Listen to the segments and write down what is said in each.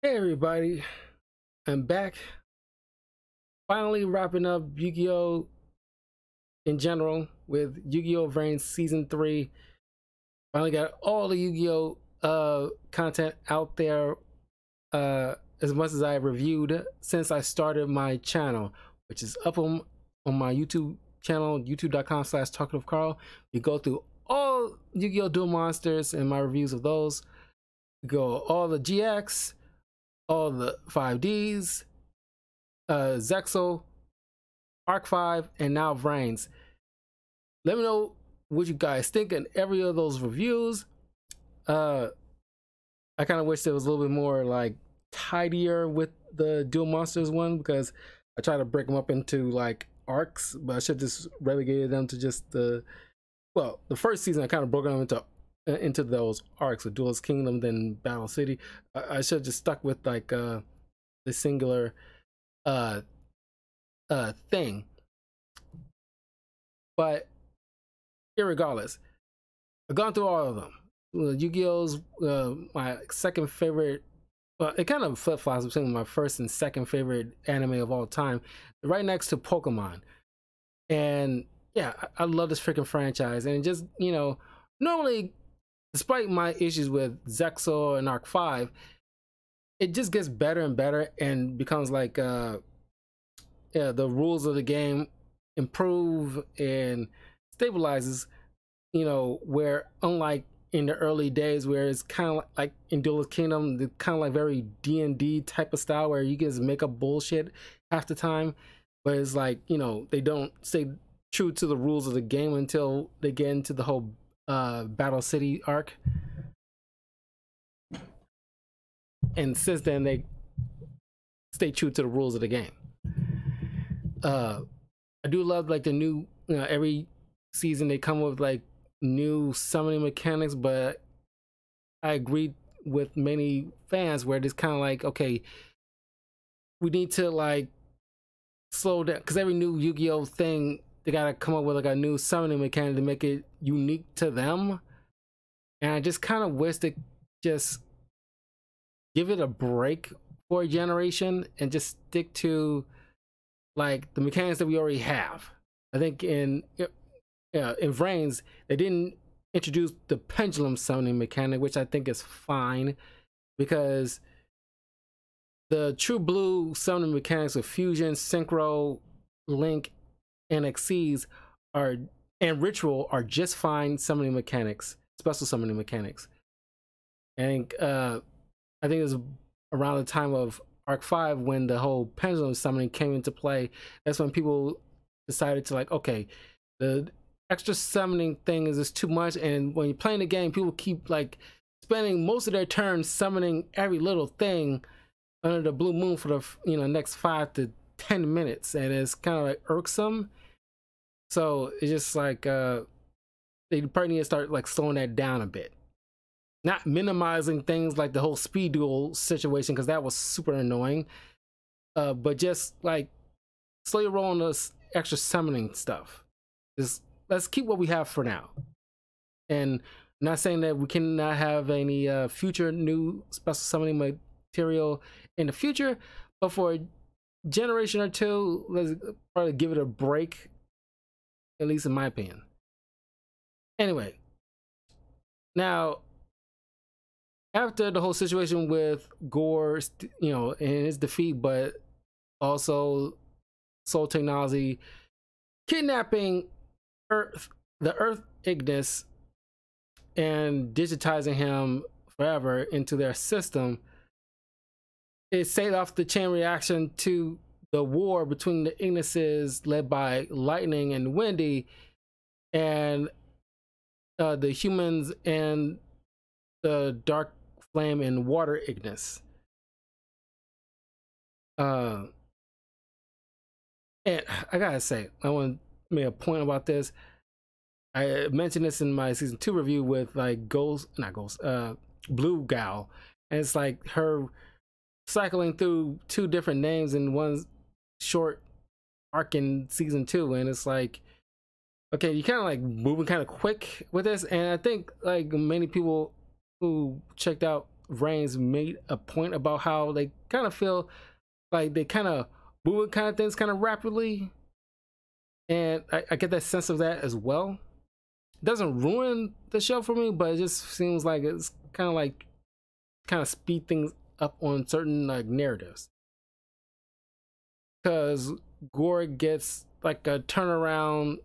Hey everybody, I'm back. Finally wrapping up Yu-Gi-Oh! In general with Yu-Gi-Oh! Vrains Season 3. Finally got all the Yu-Gi-Oh! Content out there as much as I reviewed since I started my channel, which is up on my YouTube channel, youtube.com/talkativecarl. You go through all Yu-Gi-Oh! Duel Monsters and my reviews of those. You go all the GX, all the 5Ds, Zexal, Arc 5, and now Vrains. Let me know what you guys think in every of those reviews. I kind of wish there was a little bit more like tidier with the Duel Monsters one, because I try to break them up into like arcs, but I should just relegated them to just the first season I kind of broke them into those arcs of Duelist Kingdom, then Battle City. I should have just stuck with like the singular thing. But irregardless, I've gone through all of them. Yu-Gi-Oh's my second favorite. Well, it kind of flip-flops between my first and second favorite anime of all time, right next to Pokemon. And yeah, I love this freaking franchise. And just, normally, despite my issues with Zexal and Arc 5, it just gets better and better and becomes like the rules of the game improve and stabilizes, where unlike in the early days where it's kind of like in Duelist Kingdom, the kind of like very D&D type of style where you can just make up bullshit half the time, but it's like, they don't stay true to the rules of the game until they get into the whole Battle City arc. And since then they stay true to the rules of the game. I do love like the new, every season they come with like new summoning mechanics, but I agree with many fans where it's kind of like, okay, we need to like slow down, because every new Yu-Gi-Oh thing they gotta come up with like a new summoning mechanic to make it unique to them. And I just kind of wish they just give it a break for a generation and just stick to like the mechanics that we already have. I think in Vrains, they didn't introduce the pendulum summoning mechanic, which I think is fine, because the true blue summoning mechanics of Fusion, Synchro, Link, and Xyz and Ritual are just fine summoning mechanics, special summoning mechanics. And I think it was around the time of Arc 5 when the whole pendulum summoning came into play. That's when people decided to like, okay, the extra summoning thing is just too much, and when you're playing the game, people keep like spending most of their turns summoning every little thing under the blue moon for the next 5 to 10 minutes, and it's kind of like irksome. So it's just like they probably need to start like slowing that down a bit, not minimizing things like the whole speed duel situation, because that was super annoying, but just like slow your roll on this extra summoning stuff. Just let's keep what we have for now. And I'm not saying that we cannot have any future new special summoning material in the future, but for a generation or two, let's probably give it a break, at least in my opinion. Anyway, now after the whole situation with Gore, and his defeat, but also Soul Technology kidnapping the Earth Ignis and digitizing him forever into their system, it set off the chain reaction to the war between the Ignises led by Lightning and Windy, and the humans and the Dark Flame and Water Ignis. And I gotta say, I want to make a point about this. I mentioned this in my season 2 review with like Blue Gal, and it's like her cycling through 2 different names in one short arc in season 2, and it's like, okay, you kind of like moving kind of quick with this. And I think like many people who checked out Vrains made a point about how they kind of feel like they kind of moving kind of things kind of rapidly, and I get that sense of that as well. It doesn't ruin the show for me, but it just seems like it's kind of speed things up on certain like narratives, because Gore gets like a turnaround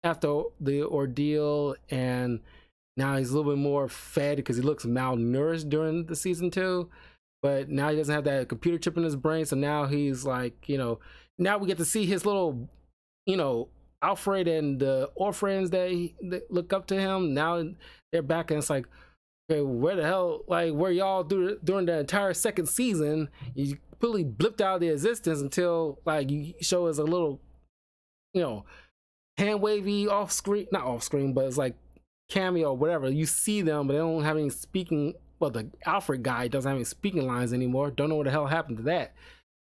after the ordeal, and now he's a little bit more fed because he looks malnourished during the season 2. But now he doesn't have that computer chip in his brain, so now he's like, now we get to see his little, Alfred and the orphans that look up to him. Now they're back, and it's like, okay, where the hell, like, were y'all during the entire second season? You completely blipped out of the existence until like you show us a little, hand wavy off screen, not off screen, but it's like cameo or whatever. You see them, but they don't have any speaking. Well, the Alfred guy doesn't have any speaking lines anymore. Don't know what the hell happened to that,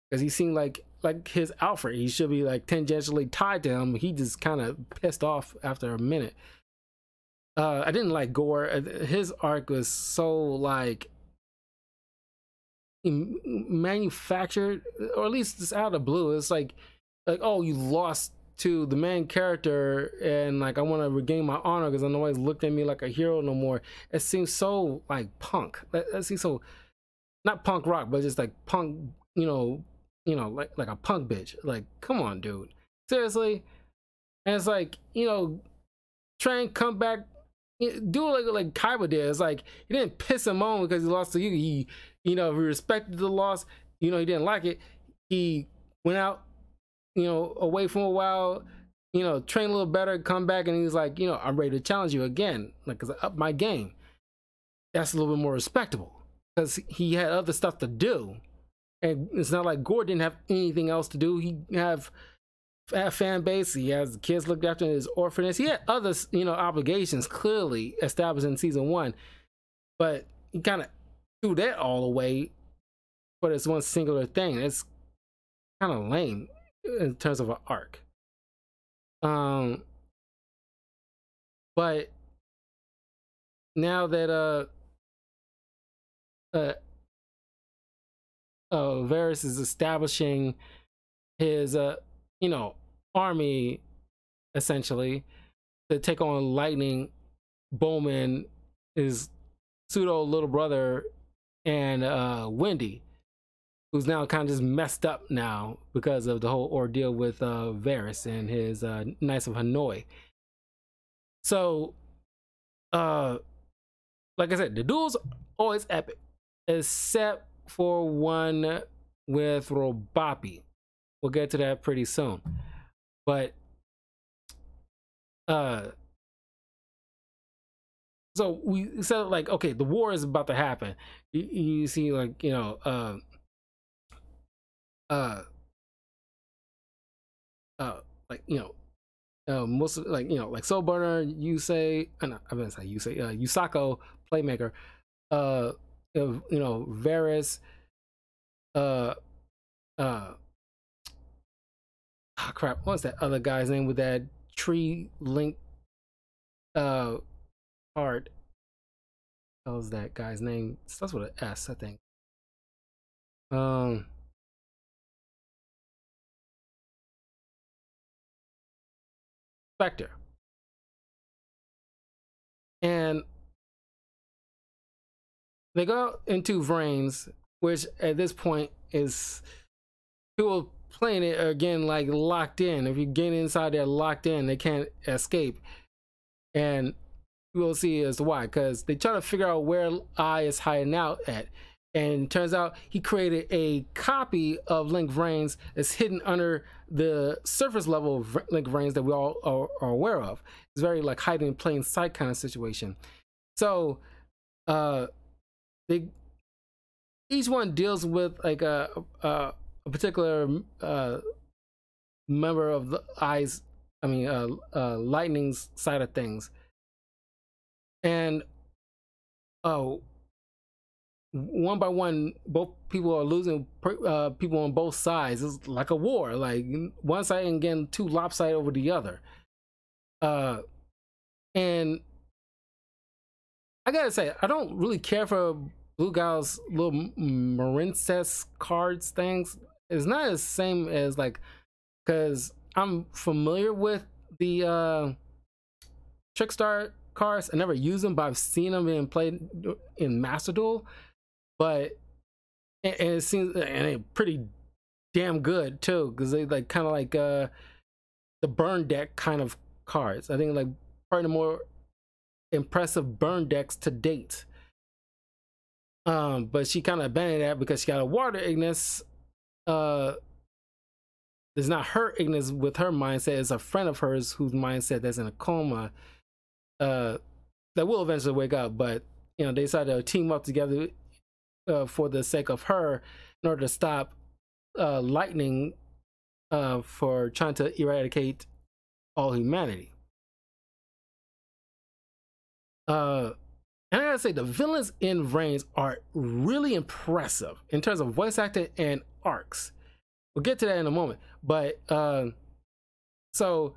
because he seemed like his Alfred. He should be like tangentially tied to him. He just kind of pissed off after a minute. I didn't like Gore. His arc was so like manufactured, or at least it's out of the blue. It's like, oh, you lost to the main character, and like I want to regain my honor because nobody's looked at me like a hero no more. It seems so like punk. That seems so not punk rock, but just like punk. Like a punk bitch. Like, come on, dude. Seriously. And it's like, try and come back, do like Kaiba did. It's like he didn't piss him on because he lost to you. He he respected the loss. He didn't like it. He went out, away for a while, train a little better, come back, and he's like, I'm ready to challenge you again, like, because I upped my game. That's a little bit more respectable, because he had other stuff to do. And it's not like Gore didn't have anything else to do. He have a fan base. He has kids looked after in his orphanage. He had other, obligations clearly established in season 1. But he kind of threw that all away for this one singular thing. It's kind of lame in terms of an arc. But now that Varys is establishing his army essentially to take on Lightning, Bowman, his pseudo little brother, and Wendy, who's now kind of just messed up now because of the whole ordeal with Varys and his Knights of Hanoi. So like I said, the duel's always epic, except for one with Robapi. We'll get to that pretty soon. But so we said, like, okay, the war is about to happen. You see, like, most of, like Soul Burner, Yusako, Playmaker, Varys, crap, what's that other guy's name with that tree link card? What was that guy's name? It starts with an S, I think. Spectre. And they go into Vrains, which at this point is people playing it again like locked in. If you get inside there locked in, they can't escape. And we'll see as to why, because they try to figure out where I is hiding out at. And it turns out he created a copy of Link Vrains that's hidden under the surface level of Link Vrains that we all are aware of. It's very like hiding in plain sight kind of situation. So each one deals with like a particular member of the Lightning's side of things. And one by one, both people are losing people on both sides. It's like a war, like one side and getting too lopsided over the other. And I gotta say, I don't really care for Blue Gal's little Marincess cards things is not the same as like, because I'm familiar with the Trickstar cards. I never use them, but I've seen them being played in Master Duel. But and it seems and they're pretty damn good too, because they like kind of like the burn deck kind of cards. I think like probably the more impressive burn decks to date. But she kind of abandoned that because she got a water Ignis. It's not her Ignis with her mindset, it's a friend of hers whose mindset that's in a coma. That will eventually wake up, but you know, they decided to team up together for the sake of her in order to stop lightning for trying to eradicate all humanity. And I gotta say, the villains in Vrains are really impressive in terms of voice acting and arcs. We'll get to that in a moment. But so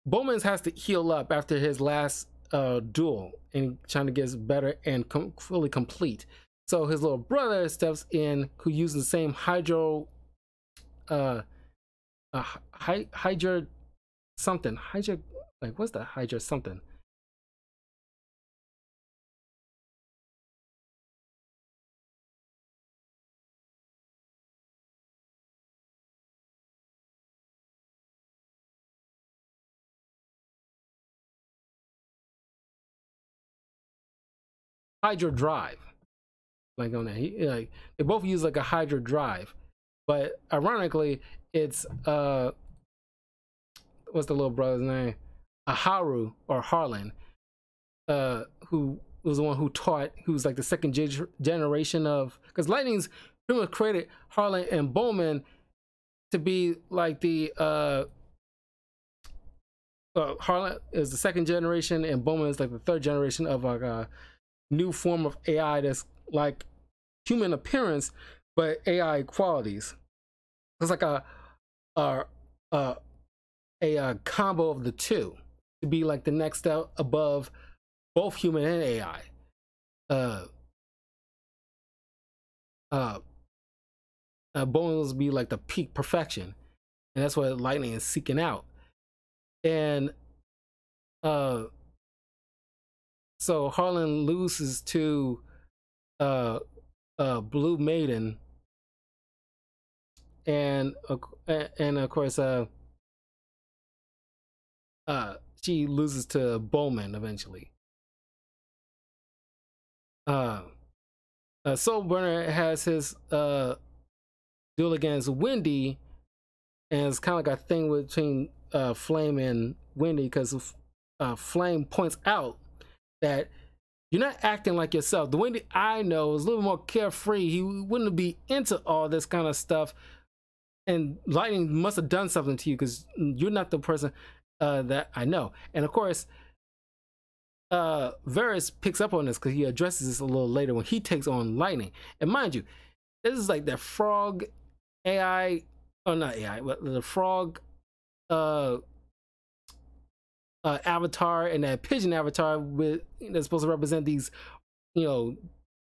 Bowman has to heal up after his last duel and trying to get better and fully complete. So his little brother steps in, who uses the same hydro hydra something. Hydra, like what's the hydra something? Hydro drive. Like on that, like they both use like a hydro drive, but ironically, it's what's the little brother's name? Aharu or Harlan, who was the one who taught, who's like the second generation of, because Lightning's pretty much created Harlan and Bowman to be like the Harlan is the second generation and Bowman is like the third generation of like a new form of AI that's like human appearance but AI qualities. It's like a combo of the two to be like the next step above both human and AI. Bowman will be like the peak perfection, and that's what Lightning is seeking out. And so Harlan loses to Blue Maiden, and of course she loses to Bowman eventually. Soul Burner has his duel against Wendy, and it's kind of like a thing between Flame and Wendy, because Flame points out that you're not acting like yourself. The Wendy I know is a little more carefree. He wouldn't be into all this kind of stuff, and Lightning must have done something to you because you're not the person that I know. And of course, Varys picks up on this because he addresses this a little later when he takes on Lightning. And mind you, this is like the frog AI, or not AI, but the frog avatar and that pigeon avatar with that's supposed to represent these, you know,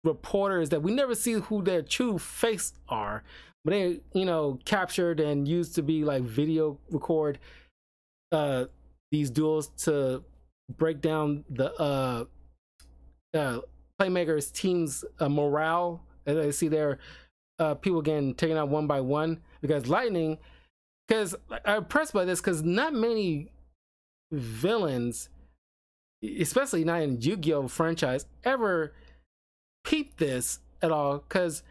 reporters that we never see who their true face are, but they, you know, captured and used to be like video record these duels to break down the playmakers team's morale. And I see their people getting taken out one by one because Lightning, because I'm impressed by this because not many villains, especially not in Yu-Gi-Oh franchise, ever peep this at all, because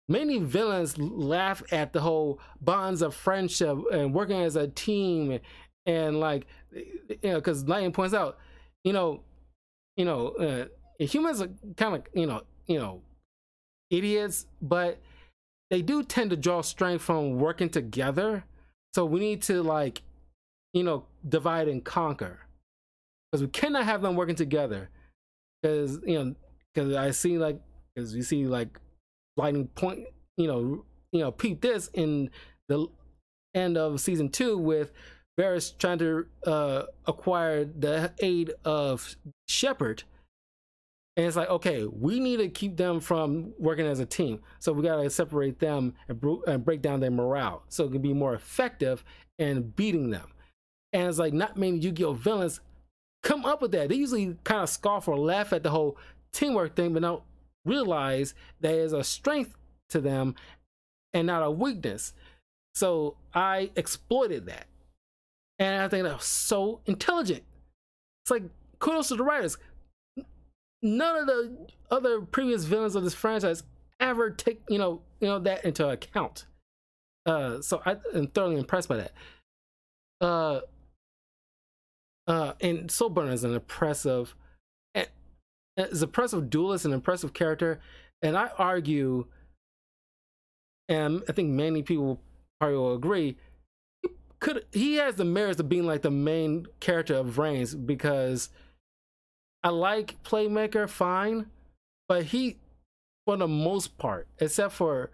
many villains laugh at the whole bonds of friendship and working as a team, and like, you know, because Lightning points out, humans are kind of, you know, idiots, but they do tend to draw strength from working together. So we need to, like, you know, divide and conquer, because we cannot have them working together. Because, you know, because I see, like, as you see, like, Lightning point, peep this in the end of season 2 with Varys trying to acquire the aid of Shepard, And it's like, okay, we need to keep them from working as a team. So we got to separate them and break down their morale so it can be more effective in beating them. And it's like not many Yu-Gi-Oh villains come up with that. They usually kind of scoff or laugh at the whole teamwork thing, but don't realize there is a strength to them and not a weakness. So I exploited that. And I think that was so intelligent. It's like kudos to the writers. None of the other previous villains of this franchise ever take that into account. So I am thoroughly impressed by that. And Soul Burner is an impressive, duelist, an impressive character, and I argue, and I think many people probably will agree, he has the merits of being like the main character of Vrains, because I like Playmaker fine, but he, for the most part, except for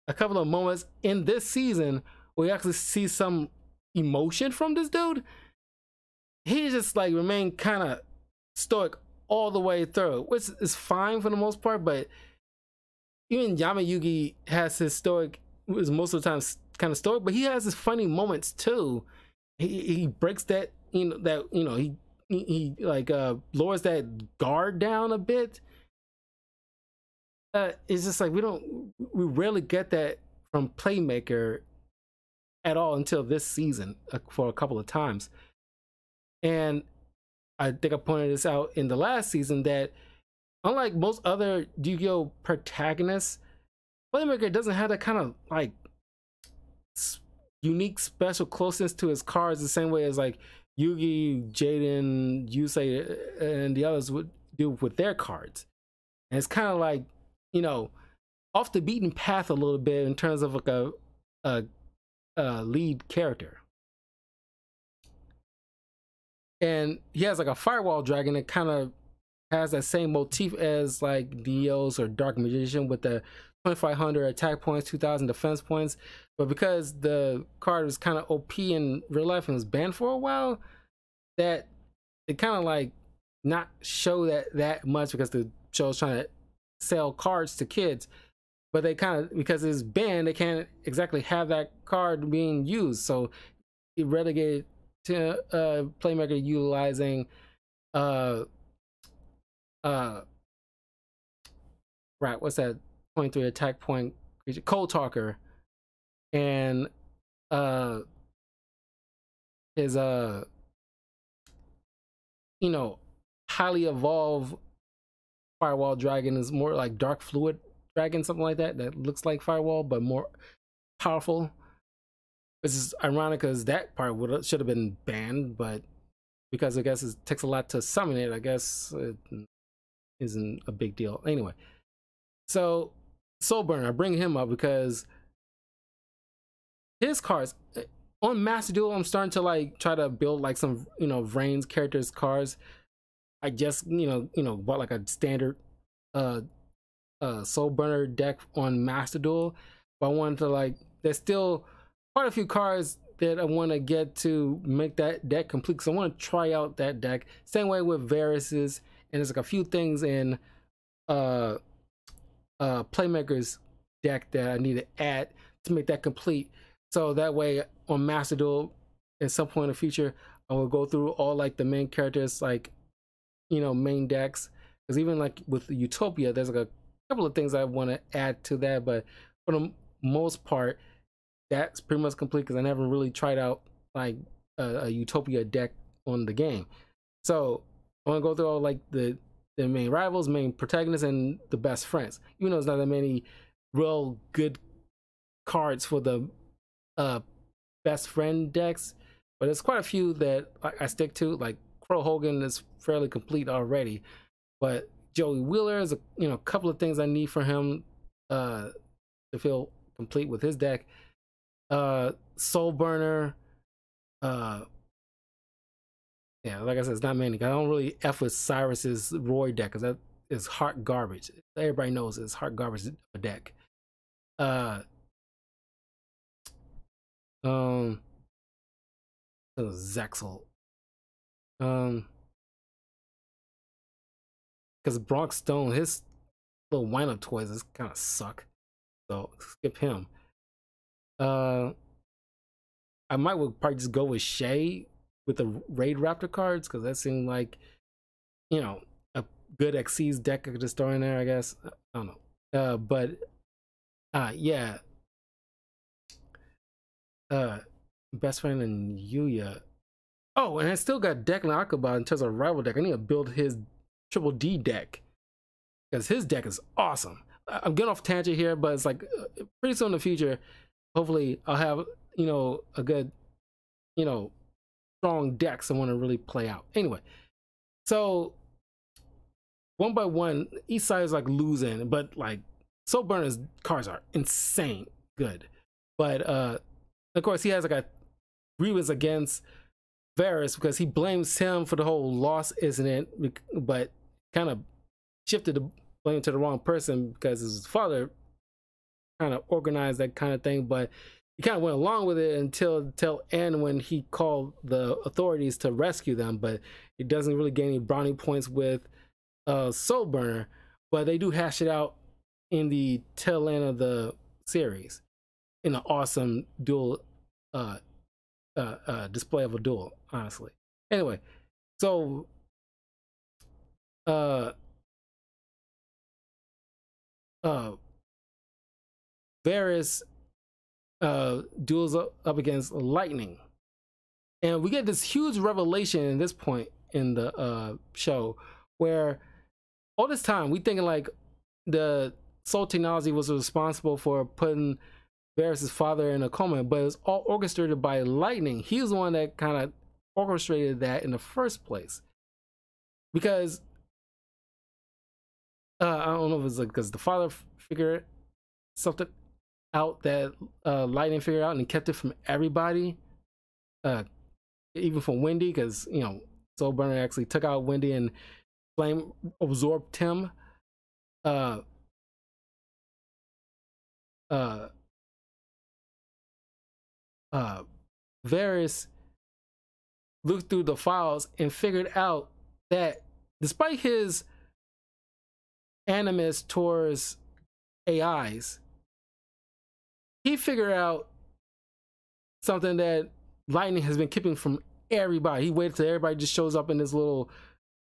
a couple of moments in this season, we actually see some emotion from this dude. He just like remained kind of stoic all the way through, which is fine for the most part. But even Yamayugi has his stoic, is most of the time kind of stoic, but he has his funny moments too. He breaks that he like lowers that guard down a bit. It's just like we rarely get that from Playmaker at all until this season, for a couple of times. And I think I pointed this out in the last season that unlike most other Yu-Gi-Oh protagonists, Playmaker doesn't have that kind of like unique special closeness to his cards the same way as like Yugi, Jaden, Yusei, and the others would do with their cards. And it's kind of like, off the beaten path a little bit in terms of like a lead character. And he has like a firewall dragon that kind of has that same motif as like Dios or Dark Magician, with the 2500 attack points, 2000 defense points. But because the card was kind of OP in real life and was banned for a while, that it kind of like not show that much, because the show's trying to sell cards to kids. But they kind of, because it's banned, they can't exactly have that card being used. So it relegated to Playmaker utilizing right, what's that, 23 attack point creature, Cold Talker, and his highly evolved Firewall Dragon is more like Dark Fluid Dragon, something like that, that looks like Firewall but more powerful. This is ironic because that part should have been banned, but because I guess it takes a lot to summon it, I guess it isn't a big deal. Anyway, so Soul Burner, I bring him up because his cards on Master Duel, I'm starting to like try to build like some Vrains characters cards. I just bought like a standard Soul Burner deck on Master Duel, but I wanted to like, there's still quite a few cards that I want to get to make that deck complete, because I want to try out that deck. Same way with Varus's, and there's like a few things in Playmaker's deck that I need to add to make that complete. So that way on Master Duel at some point in the future, I will go through all like the main characters, like main decks, because even like with Utopia, there's like a couple of things I want to add to that, but for the most part, that's pretty much complete, because I never really tried out like a Utopia deck on the game. So I want to go through all like the main rivals, main protagonists, and the best friends. Even though there's not that many real good cards for the best friend decks, but there's quite a few that I stick to. Like Crow Hogan is fairly complete already, but Joey Wheeler is a couple of things I need for him to feel complete with his deck. Soul Burner, yeah, like I said, it's not many. I don't really F with Cyrus's Roy deck, because that is heart garbage. Everybody knows it's heart garbage deck. Zexel. because Bronx Stone, his little wind-up toys is kind of suck. So skip him. I might would probably just go with Shay with the Raid Raptor cards, because that seemed like, you know, a good Xyz deck I could just throw in there, I guess. I don't know. But yeah. Best Friend and Yuya. Oh, and I still got Declan Akaba in terms of rival deck. I need to build his Triple D deck, because his deck is awesome. I'm getting off tangent here, but it's like pretty soon in the future, hopefully I'll have, you know, a good, you know, strong decks I want to really play out. Anyway, so one by one, each side is like losing, but like Soul Burner's cards are insane good. But of course he has like a grievance against Varys because he blames him for the whole loss incident, but kind of shifted the blame to the wrong person because his father kind of organized that kind of thing. But he kind of went along with it until end when he called the authorities to rescue them. But he doesn't really gain any brownie points with Soul Burner, but they do hash it out in the tail end of the series in an awesome duel display of a duel, honestly. Anyway, so Varys duels up against Lightning, and we get this huge revelation in this point in the show, where all this time we thinking like the soul technology was responsible for putting Varys' father in a coma, but it was all orchestrated by Lightning. He was the one that kind of orchestrated that in the first place, because I don't know if it's like because the father figured something out that Lightning figured out, and he kept it from everybody, even from Wendy, because, you know, Soul Burner actually took out Wendy and flame absorbed him. Varys looked through the files and figured out that despite his animus towards AIs, he figured out something that Lightning has been keeping from everybody. He waited till everybody just shows up in this little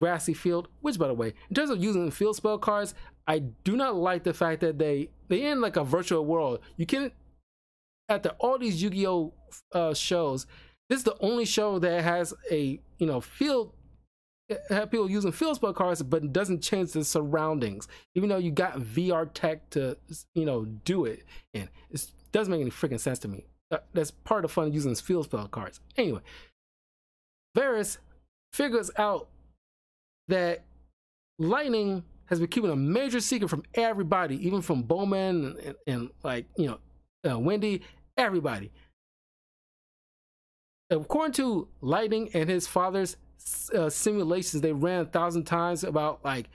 grassy field, which, by the way, in terms of using field spell cards, I do not like the fact that they in like a virtual world. You can, after all these Yu-Gi-Oh shows, this is the only show that has a, you know, field, have people using field spell cards, but doesn't change the surroundings, even though you got VR tech to, you know, do it. And it doesn't make any freaking sense to me. That's part of the fun of using field spell cards. Anyway, Varys figures out that Lightning has been keeping a major secret from everybody, even from Bowman and like, you know, Wendy, everybody. According to Lightning and his father's simulations they ran 1,000 times about like,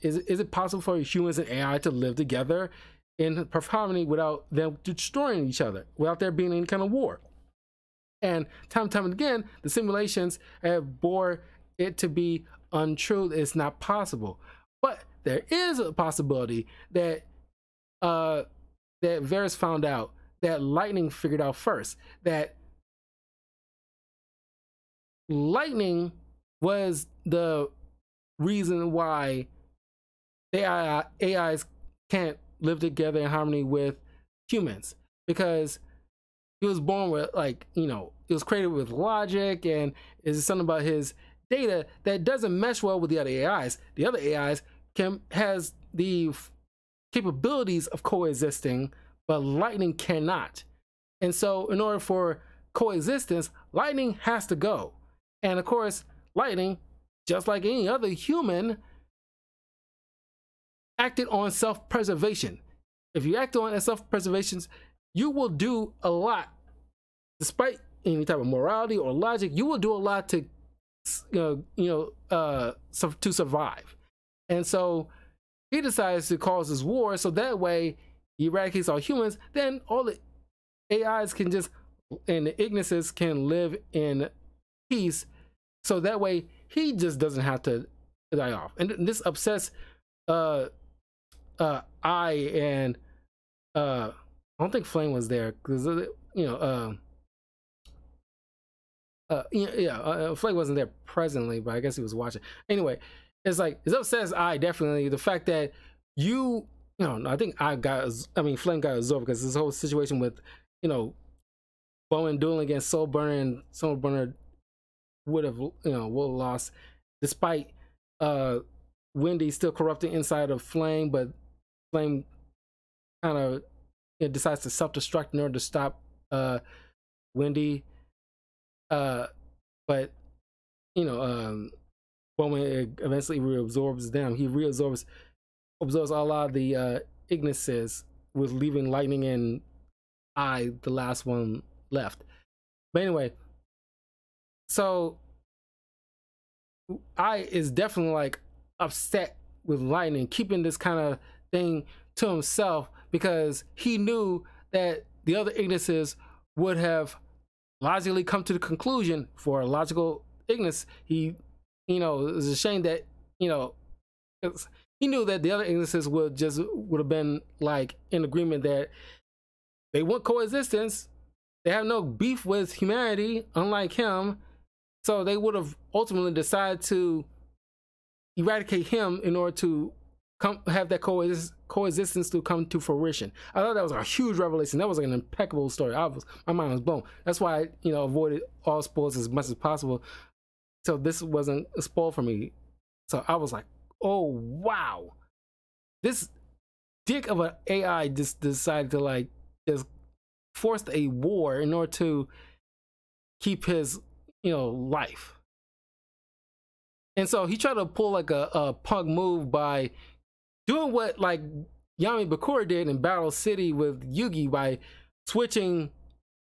is it possible for humans and AI to live together in perfect harmony without them destroying each other, without there being any kind of war? And time and again, the simulations have bore it to be untrue. It's not possible. But there is a possibility that that Varys found out, that Lightning figured out first, that Lightning was the reason why AIs can't live together in harmony with humans, because he was born with, like, you know, it was created with logic, and it's something about his data that doesn't mesh well with the other AIs. The other AIs has the capabilities of coexisting, but Lightning cannot. And so in order for coexistence, Lightning has to go. And of course, Lightning, just like any other human, acted on self-preservation. If you act on self-preservation, you will do a lot. Despite any type of morality or logic, you will do a lot to, to survive. And so he decides to cause this war, so that way he eradicates all humans. Then all the AIs can just, and the Ignises can live in peace. So that way he just doesn't have to die off. And this upsets I and I don't think Flame was there because Flame wasn't there presently, but I guess he was watching. Anyway, it's like it upsets I definitely the fact that I think Flame got absorbed because this whole situation with Bowman dueling against Soul Burner, and Soul Burner would have lost despite Wendy still corrupting inside of Flame, but Flame kind of decides to self-destruct in order to stop Wendy. But Bowman eventually reabsorbs them. He absorbs a lot of the Ignises, with leaving Lightning and I, the last one left. But anyway, so I is definitely like upset with Lightning keeping this kind of thing to himself, because he knew that the other Ignises would have logically come to the conclusion for a logical Ignis. It was a shame that he knew that the other Ignises would have been like in agreement that they want coexistence. They have no beef with humanity, unlike him. So they would have ultimately decided to eradicate him in order to have that coexistence to come to fruition. I thought that was a huge revelation. That was like an impeccable story. My mind was blown. That's why I avoided all spoilers as much as possible, so this wasn't a spoil for me. So I was like, oh wow, this dick of an AI just decided to just force a war in order to keep his life. And so he tried to pull like a punk move by doing what like Yami Bakura did in Battle City with Yugi, by switching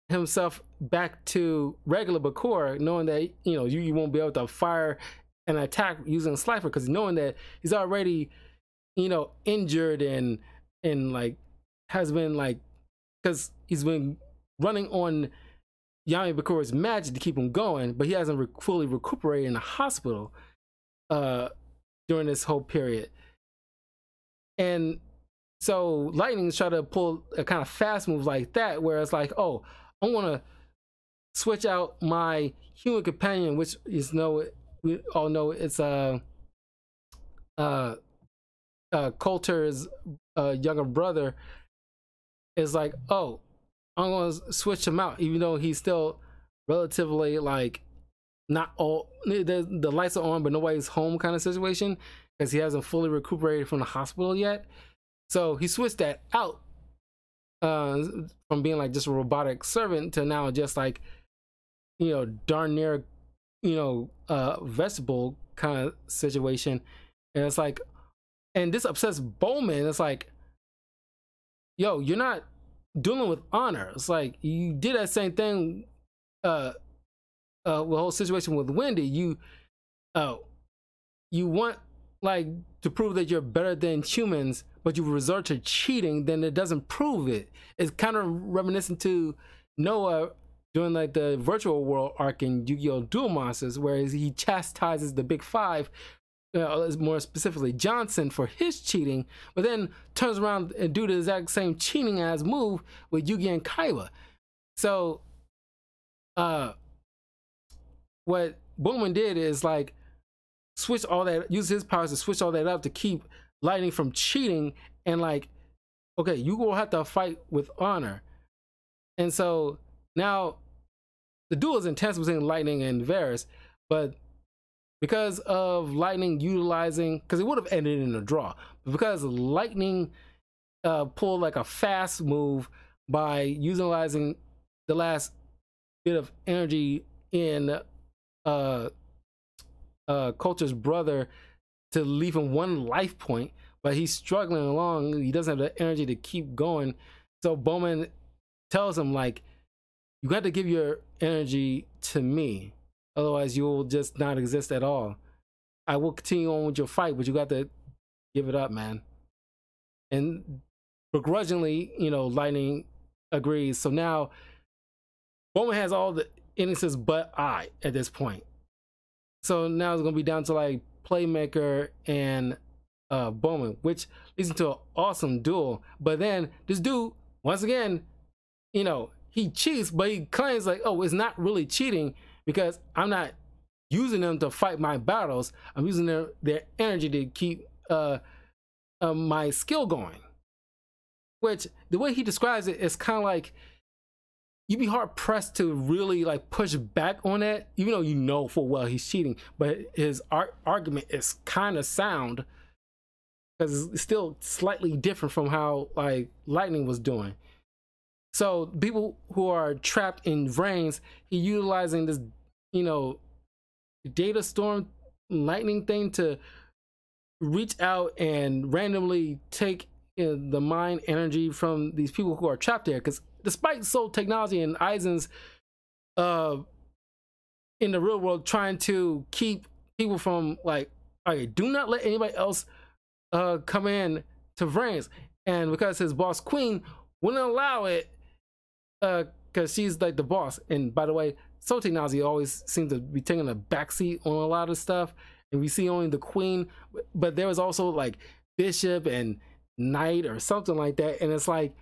himself back to regular Bakura, knowing that Yugi won't be able to fire an attack using a slifer, because knowing that he's already injured and like has been like, because he's been running on Yami Bakura's magic to keep him going, but he hasn't fully recuperated in the hospital during this whole period. And so Lightning's trying to pull a kind of fast move like that, where it's like, oh, I want to switch out my human companion, which is we all know it's Coulter's younger brother. Is like, oh, I'm gonna switch him out, even though he's still relatively like not all the lights are on but nobody's home kind of situation, because he hasn't fully recuperated from the hospital yet. So he switched that out from being like just a robotic servant to now just like darn near vegetable kind of situation. And it's like, and this upsets Bowman. It's like, yo, you're not dealing with honor. It's like you did that same thing with the whole situation with Wendy. You want like to prove that you're better than humans, but you resort to cheating, then it doesn't prove it. It's kind of reminiscent to Noah during like the virtual world arc in Yu-Gi-Oh! Duel Monsters, where he chastises the big five, more specifically Johnson, for his cheating, but then turns around and do the exact same cheating ass move with Yugi and Kaiba. So what Bowman did is like switch all that, use his powers to switch all that up to keep Lightning from cheating, and like, okay, you will have to fight with honor. And so now the duel is intense between Lightning and Varus, but because of Lightning utilizing, because it would have ended in a draw, but because Lightning pulled like a fast move by utilizing the last bit of energy in Coulter's brother to leave him one life point, but he's struggling along. He doesn't have the energy to keep going. So Bowman tells him like, you got to give your energy to me, otherwise you will just not exist at all. I will continue on with your fight, but you got to give it up, man. And begrudgingly, Lightning agrees. So now Bowman has all the innocence but I at this point. So now it's gonna be down to like Playmaker and Bowman, which leads into an awesome duel. But then this dude, once again, you know, he cheats, but he claims like, oh, it's not really cheating because I'm not using them to fight my battles. I'm using their energy to keep my skill going. Which the way he describes it is kind of like you'd be hard pressed to really like push back on that, even though you know full well he's cheating. But his argument is kind of sound because it's still slightly different from how like Lightning was doing. So people who are trapped in Vrains, he utilizing this, you know, data storm lightning thing to reach out and randomly take the mind energy from these people who are trapped there. Because despite Soul Technology and Aizen's in the real world trying to keep people from like, okay, do not let anybody else come in to Vrains, and because his boss Queen wouldn't allow it, because she's like the boss. And by the way, Soul Technology always seems to be taking a backseat on a lot of stuff, and we see only the Queen. But there was also like Bishop and Knight or something like that, and it's like,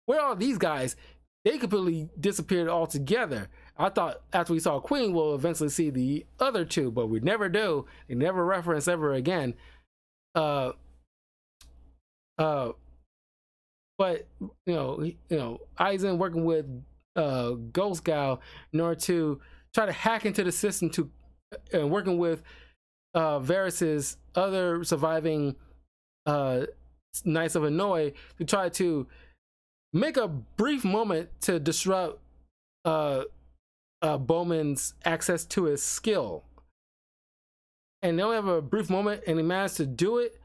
where are these guys? They completely disappeared altogether. I thought after we saw Queen, we'll eventually see the other two, but we never do. They never reference ever again. But you know, Aizen working with Ghost Gal in order to try to hack into the system to, and working with Varys's other surviving Knights of Hanoi to try to make a brief moment to disrupt Bowman's access to his skill. And they only have a brief moment, and he managed to do it,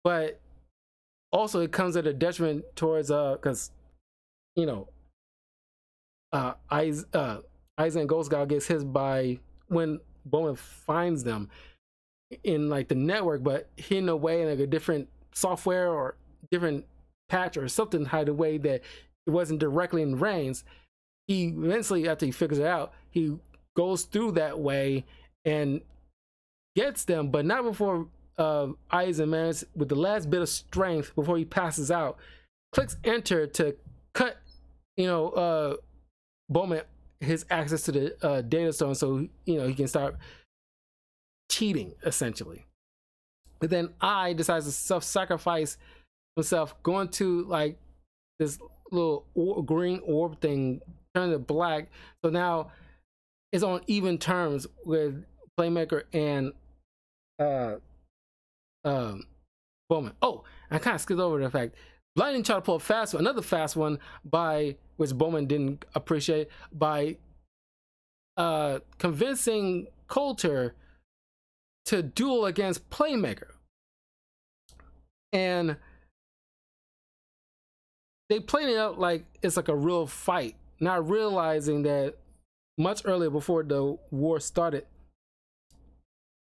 but also it comes at a detriment towards because you know Aizen and Ghost Gal gets hit by when Bowman finds them in like the network, but hidden away in like a different software or different patch or something, hide away that it wasn't directly in Vrains. He eventually, after he figures it out, he goes through that way and gets them, but not before Aizen manages, with the last bit of strength before he passes out, clicks enter to cut, you know, Bowman his access to the data stone, so you know he can start cheating essentially. But then I decides to self-sacrifice himself, going to like this little green orb thing, turn to black. So now it's on even terms with Playmaker and Bowman. Oh, I kind of skipped over the fact Lightning tried to pull a fast one, another fast one, by which Bowman didn't appreciate, by convincing Coulter to duel against Playmaker. And they played it out like it's like a real fight, not realizing that much earlier, before the war started,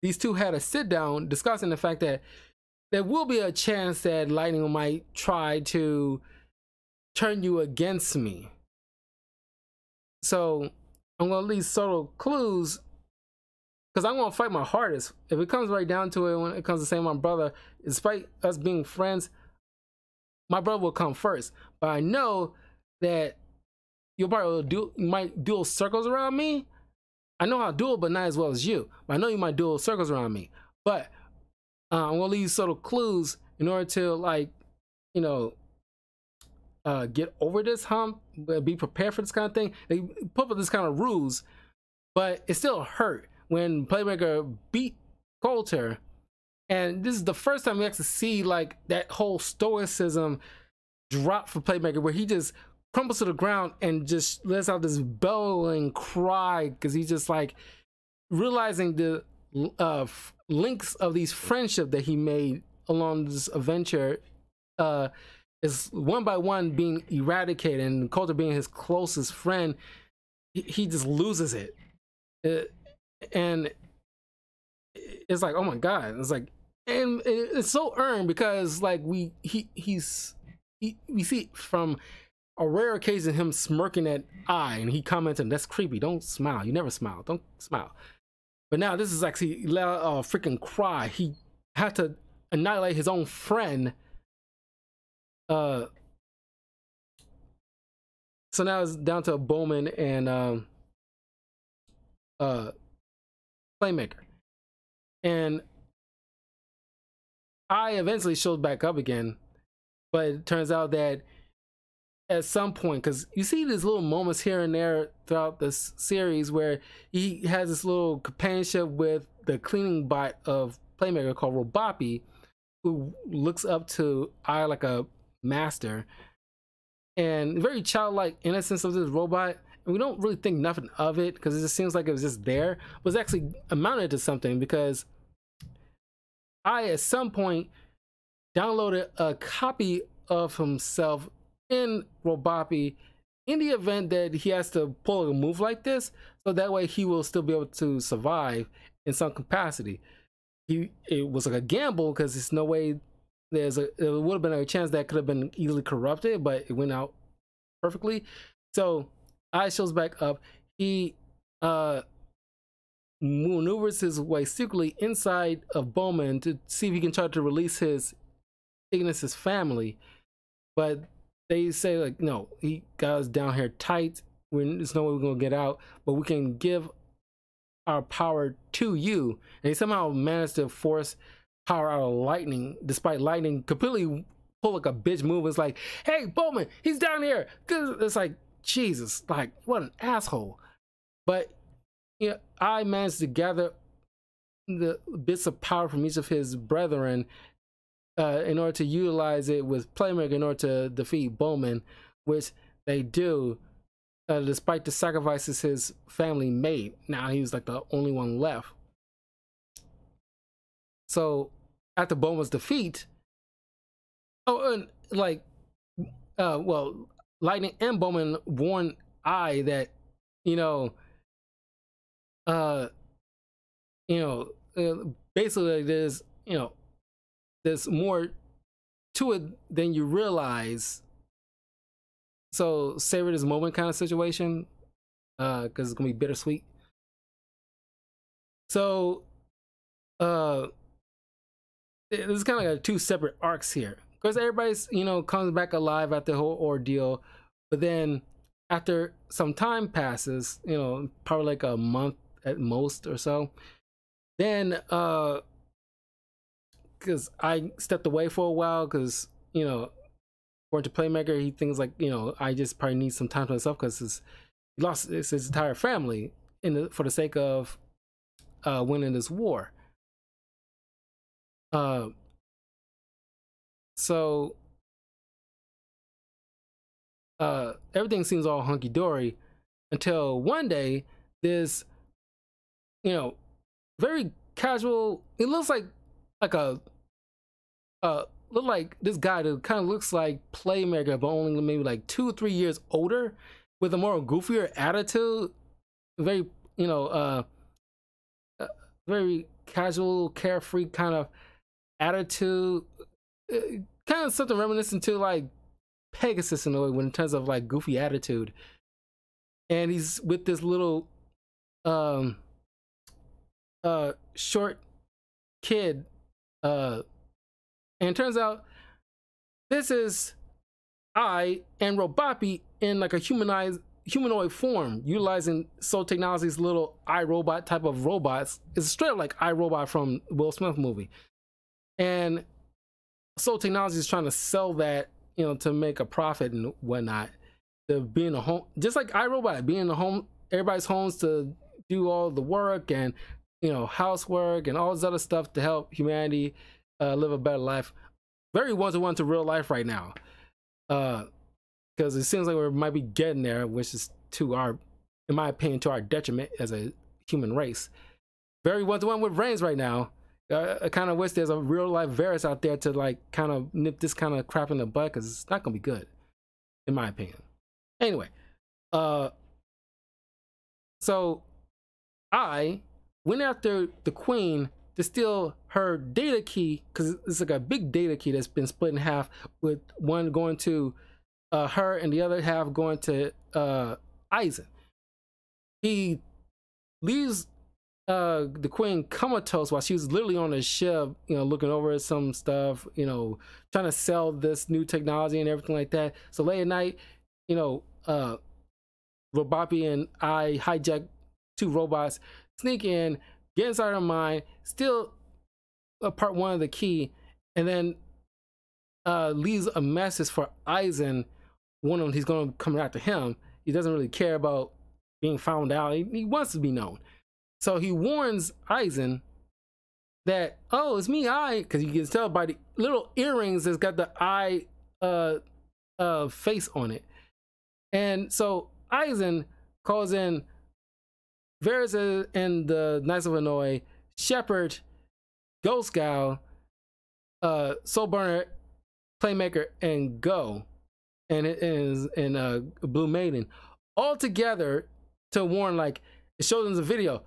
these two had a sit down discussing the fact that there will be a chance that Lightning might try to turn you against me. So I'm gonna leave subtle clues, because I'm gonna fight my hardest. If it comes right down to it, when it comes to saying my brother, despite us being friends, my brother will come first. But I know that you'll probably might duel circles around me. I know how to duel, but not as well as you. But I know you might duel circles around me. But I'm gonna leave subtle clues in order to, like, you know, get over this hump, be prepared for this kind of thing. They put up this kind of ruse, but it still hurt when Playmaker beat Coulter. And this is the first time we actually see like that whole stoicism drop for Playmaker, where he just crumbles to the ground and just lets out this bellowing cry, because he's just like realizing the links of these friendship that he made along this adventure is one by one being eradicated, and Coulter being his closest friend, he just loses it. And it's like, oh my god, it's like, and it's so earned, because like we see from a rare occasion him smirking at I, and he commented, "That's creepy. Don't smile. You never smile. Don't smile." But now this is actually let out a freaking cry. He had to annihilate his own friend. So now it's down to Bowman and Playmaker. And I eventually shows back up again, but it turns out that at some point, because you see these little moments here and there throughout this series where he has this little companionship with the cleaning bot of Playmaker called Robopi, who looks up to I like a master, and very childlike innocence of this robot. And we don't really think nothing of it because it just seems like it was just there, but it's actually amounted to something, because I at some point downloaded a copy of himself in Robopi in the event that he has to pull a move like this, so that way he will still be able to survive in some capacity. It was like a gamble because there's no way there would have been a chance that could have been easily corrupted, but it went out perfectly. So I shows back up. He maneuvers his way secretly inside of Bowman to see if he can try to release Ignis's family, but they say like, no, he got us down here tight. There's no way we're gonna get out, but we can give our power to you. And he somehow managed to force power out of lightning, despite lightning completely pull like a bitch move. It's like, hey Bowman, he's down here. Cause it's like, Jesus, like what an asshole. But you know, I managed to gather the bits of power from each of his brethren in order to utilize it with Playmaker in order to defeat Bowman, which they do, despite the sacrifices his family made. Now he was like the only one left. So after Bowman's defeat, and like, well, Lightning and Bowman warned I that, basically there's more to it than you realize. So savor this moment kind of situation, because it's gonna be bittersweet. So there's kind of like two separate arcs here. Of course, everybody's comes back alive after the whole ordeal, but then after some time passes, probably like a month at most or so, then because I stepped away for a while, because according to Playmaker, he thinks like, I just probably need some time to myself because he lost his entire family for the sake of winning this war. So everything seems all hunky-dory until one day this very casual, it looks like a look like this guy that kind of looks like Playmaker, but only maybe like 2 or 3 years older, with a more goofier attitude, very very casual, carefree kind of attitude, kind of something reminiscent to like Pegasus in a way, when in terms of like goofy attitude. And he's with this little short kid, and it turns out this is I and Robopi in like a humanoid form, utilizing Soul Technology's little iRobot type of robots. It's straight up like iRobot from Will Smith movie. And Soul Technology is trying to sell that, to make a profit and whatnot. To be in a home, just like iRobot, being in the home, everybody's homes to do all the work and housework and all this other stuff to help humanity live a better life. Very one-to-one to real life right now, because it seems like we might be getting there, which is in my opinion, to our detriment as a human race. Very one-to-one with Vrains right now. I kind of wish there's a real life Varys out there to like kind of nip this kind of crap in the butt, because it's not gonna be good, in my opinion. Anyway, so I went after the queen to steal her data key, because it's like a big data key that's been split in half, with one going to her and the other half going to Eisen. He leaves the queen comatose while she was literally on a ship, you know, looking over some stuff, you know, trying to sell this new technology and everything like that. So late at night, you know, Robopi and I hijack two robots, sneak in, get inside her mind, steal part one of the key, and then leaves a message for Eisen. One of them, he's going to come after him. He doesn't really care about being found out. He wants to be known. So he warns Eisen that, oh, it's me, because you can tell by the little earrings that's got the eye face on it. And so Eisen calls in Vrains and the Knights of Hanoi, Shepard, Ghost Gal, Soul Burner, Playmaker, and Go, and Blue Maiden, all together to warn, like, it shows in the video.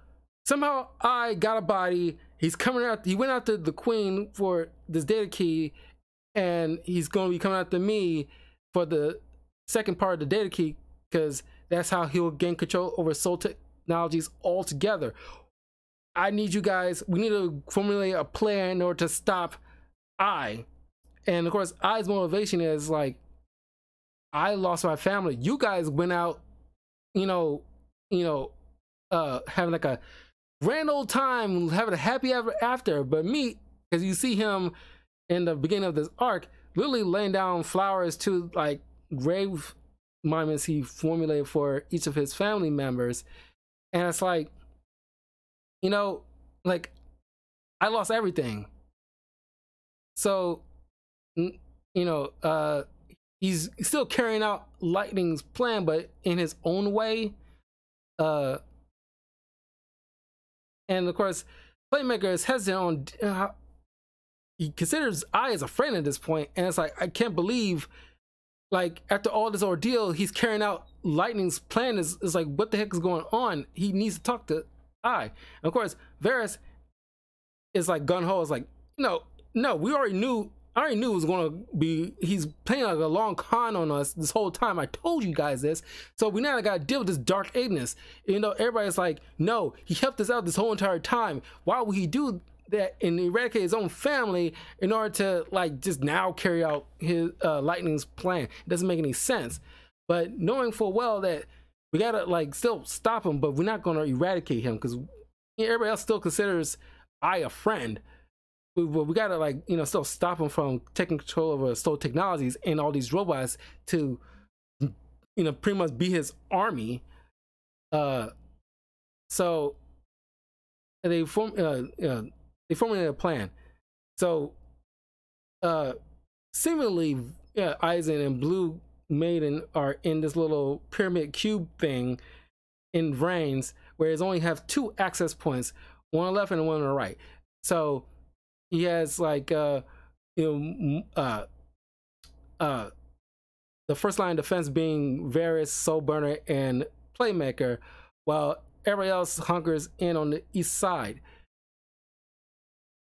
Somehow I got a body. He's coming out. He went after the queen for this data key, and he's going to be coming after me for the second part of the data key, because that's how he'll gain control over soul technologies altogether. I need you guys. We need to formulate a plan in order to stop I. And of course, I's motivation is like, I lost my family. You guys went out, having like a grand old time, having a happy ever after. But me, because you see him in the beginning of this arc, literally laying down flowers to like grave monuments he formulated for each of his family members. And it's like, like, I lost everything. So, he's still carrying out Lightning's plan, but in his own way. And of course, Playmaker is hesitant on he considers I as a friend at this point, and it's like, I can't believe, like, after all this ordeal, he's carrying out Lightning's plan. Is like, what the heck is going on? He needs to talk to I. And of course, Varys is like gung-ho, is like, no, we already knew. I already knew it was going to be, he's playing like a long con on us this whole time. I told you guys this. So we now got to deal with this dark ignis. Everybody's like, no, he helped us out this whole entire time. Why would he do that and eradicate his own family in order to, like, just now carry out his Lightning's plan? It doesn't make any sense. But knowing full well that we got to, like, still stop him, but we're not going to eradicate him, because everybody else still considers I a friend. We gotta, like, still stop him from taking control over Soul Technologies and all these robots to, pretty much be his army. So they formulated a plan. So, seemingly, Eisen and Blue Maiden are in this little pyramid cube thing in Vrains, where it only have 2 access points, one on the left and one on the right. So he has, like, the first line of defense being Varys, Soul Burner, and Playmaker, while everybody else hunkers in on the east side.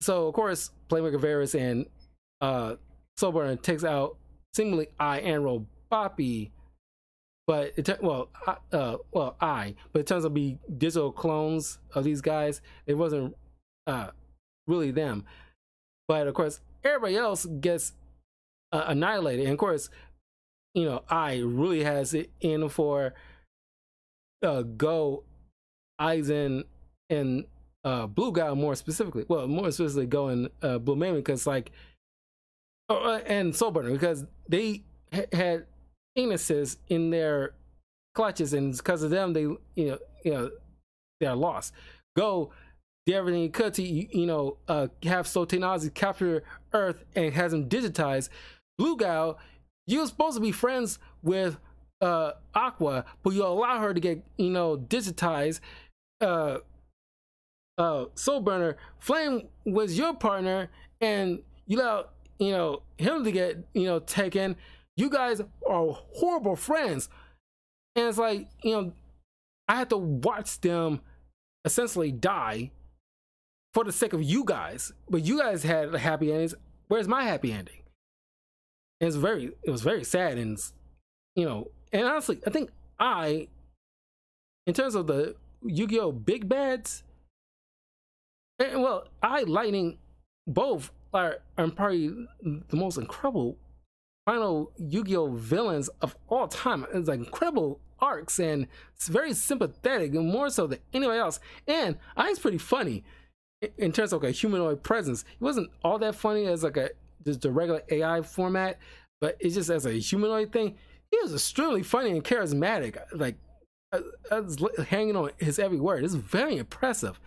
So of course, Playmaker, Varys, and Soul Burner takes out seemingly I and Robopi, but it but it turns out to be digital clones of these guys. It wasn't really them. But of course, everybody else gets annihilated. And of course, I really has it in for Go, Eisen, and Blue Guy more specifically. Well, more specifically Go and Blue Maiden, because, like, and Soul Burner, because they had Ignises in their clutches, and because of them, they they're lost. Go did everything he could to, have Soul Technology capture Earth and has him digitized. Blue Gal, you were supposed to be friends with Aqua, but you allow her to get, digitized. Soul Burner, Flame was your partner, and you allowed, him to get, taken. You guys are horrible friends. And it's like, I had to watch them essentially die for the sake of you guys, but you guys had happy endings. Where's my happy ending? And it was very sad, and and honestly, I think in terms of the Yu-Gi-Oh big bads, And, well, Lightning both are probably the most incredible final Yu-Gi-Oh villains of all time. It's like incredible arcs, and it's very sympathetic, and more so than anybody else. And I's pretty funny in terms of like a humanoid presence. He wasn't all that funny as like a just the regular AI format, but it's just as a humanoid thing, he was extremely funny and charismatic. Like I was hanging on his every word. It's very impressive.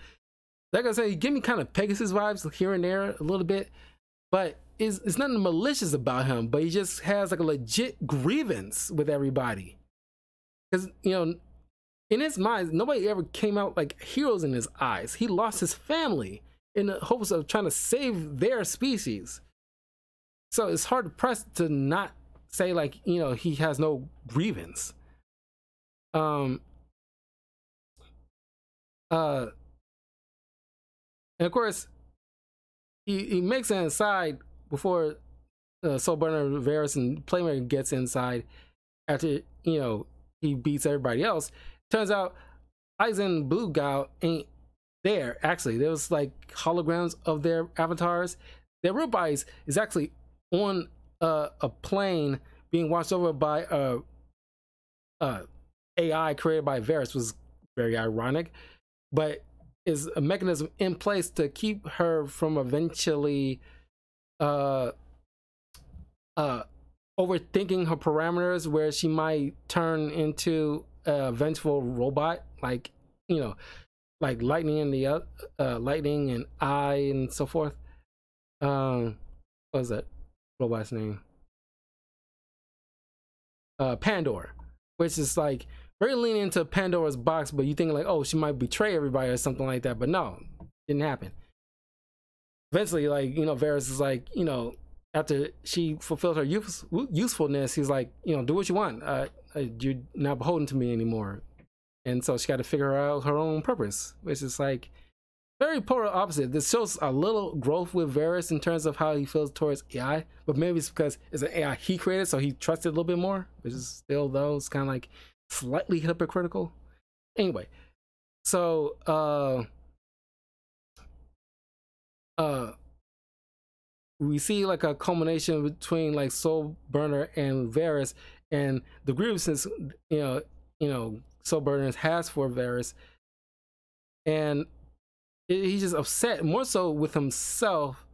Like I said, he gave me kind of Pegasus vibes here and there a little bit, but it's nothing malicious about him. But he just has like a legit grievance with everybody, because in his mind, nobody ever came out like heroes in his eyes. He lost his family in the hopes of trying to save their species. So it's hard to press to not say like he has no grievance. Um. And of course, he makes it inside before Soul Burner, Varys, and Playmaker gets inside. After he beats everybody else, turns out Aizen Blue Gal ain't there. Actually, there was like holograms of their avatars. Their real bodies is actually on a plane being watched over by a AI created by Varys. Was very ironic, but is a mechanism in place to keep her from eventually overthinking her parameters, where she might turn into a vengeful robot, like like Lightning and the Lightning and I and so forth. What was that robot's name? Pandora, which is like very leaning into Pandora's box, but you think like, oh, she might betray everybody or something like that, but no, didn't happen. Eventually, like Varys is like, after she fulfilled her usefulness, he's like, do what you want. You're not beholden to me anymore. And so she got to figure out her own purpose, which is like very polar opposite. This shows a little growth with Varys in terms of how he feels towards AI, but maybe it's because it's an AI he created, so he trusted a little bit more, which is still, though, it's kind of like slightly hypocritical. Anyway, so we see like a culmination between like Soul Burner and Varys, and the grievances Soul Burner has for Varys, and he's just upset more so with himself,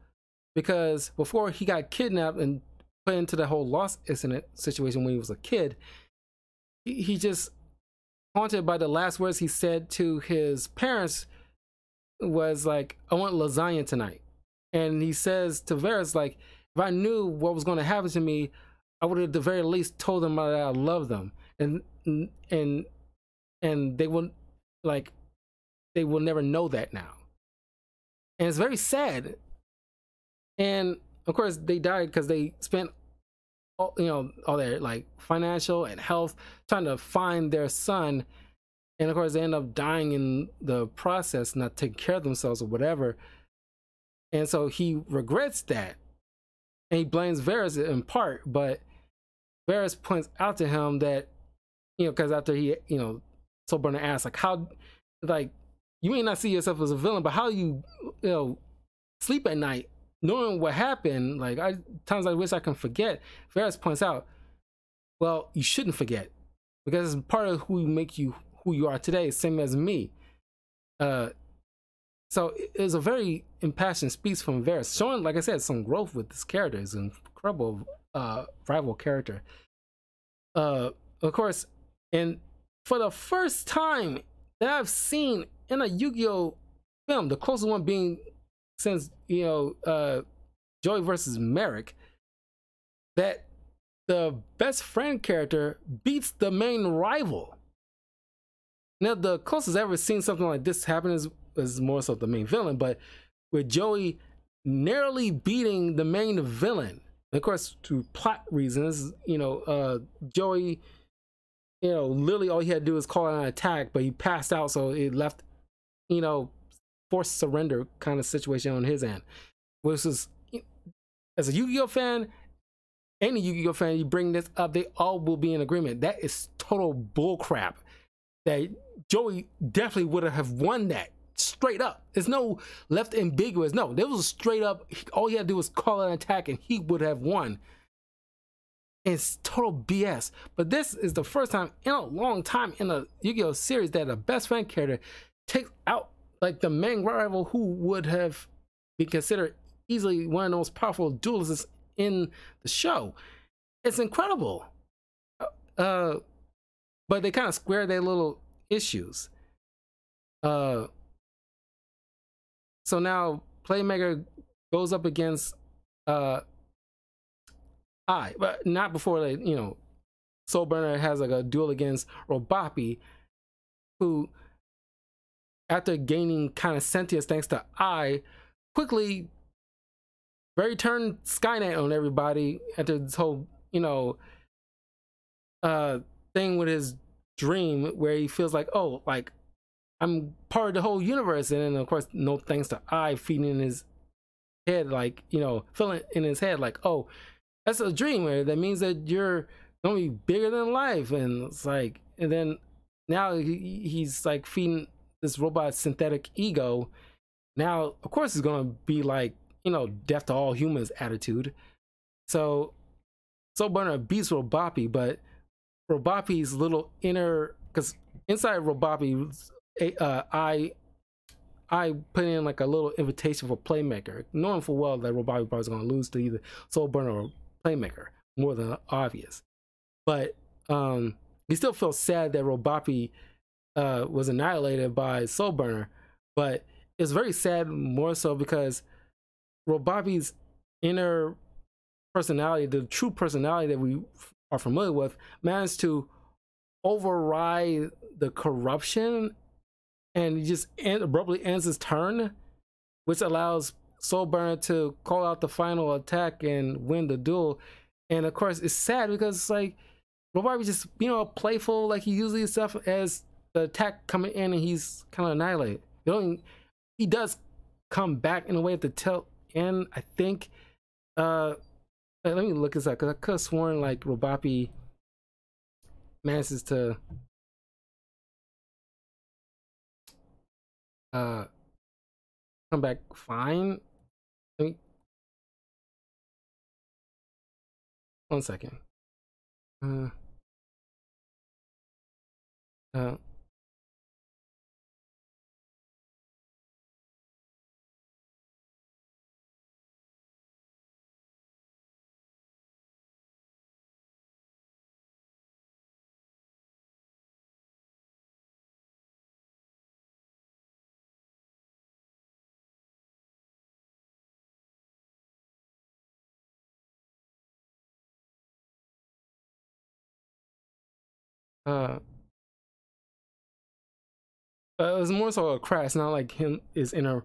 because before he got kidnapped and put into the whole lost incident situation when he was a kid, he just haunted by the last words he said to his parents was like, I want lasagna tonight. And he says to Varys, like, if I knew what was going to happen to me, I would have at the very least told them that I love them. And they will never know that now. And it's very sad. And of course they died because they spent all their like financial and health trying to find their son, and of course they end up dying in the process, not taking care of themselves or whatever. And so he regrets that, and he blames Varys in part, but Varys points out to him that because after he Soul Burner asks like, how, like, you may not see yourself as a villain, but how you sleep at night knowing what happened, like, times I wish I can forget. Varys points out, well, you shouldn't forget, because it's part of who make you who you are today, same as me. So it's a very impassioned speech from Varys, showing, like I said, some growth with this character. It's an incredible rival character. Of course, and for the first time that I've seen in a Yu-Gi-Oh film, the closest one being since Joey versus Merrick, that the best friend character beats the main rival. Now, the closest I've ever seen something like this happen is more so the main villain, but with Joey narrowly beating the main villain, and of course through plot reasons, Joey, literally all he had to do was call out an attack, but he passed out, so it left, forced surrender kind of situation on his end. Which is, as a Yu-Gi-Oh fan, any Yu-Gi-Oh fan, you bring this up, they all will be in agreement. That is total bullcrap. That Joey definitely would have won that straight up. There's no left ambiguous. No, there was straight up. All he had to do was call an attack and he would have won. It's total BS. But this is the first time in a long time in a Yu-Gi-Oh series that a best friend character takes out like the main rival who would have been considered easily one of the most powerful duelists in the show. It's incredible. But they kind of square their little issues. So now Playmaker goes up against but not before they, you know, Soul Burner has like a duel against Robapi, who, after gaining kind of sentience thanks to quickly very turned Skynet on everybody after this whole, you know, thing with his dream where he feels like, oh, like I'm part of the whole universe, and then of course no thanks to feeding in his head, like, you know, filling in his head like, oh, that's a dream, where that means that you're gonna be bigger than life. And it's like, and then now he's like feeding this robot synthetic ego. Now of course it's gonna be like, you know, death to all humans attitude. So Soul Burner beats Robapi, but Robapi's little inner, because inside Robapi, I put in like a little invitation for Playmaker, knowing full well that Robapi probably is going to lose to either Soul Burner or Playmaker, more than obvious. But he still feels sad that Robapi was annihilated by Soul Burner, but it's very sad more so because Robapi's inner personality, the true personality that we are familiar with, managed to override the corruption, and he just abruptly ends his turn, which allows Soul Burner to call out the final attack and win the duel. And of course it's sad because it's like Robapi just, you know, playful like he usually is, stuff as the attack coming in and he's kind of annihilated. He does come back in a way at the tail end, I think. Let me look this up, because I could have sworn like Robapi manages to come back fine. Let me, 1 second. It was more so a crash, not like him is in a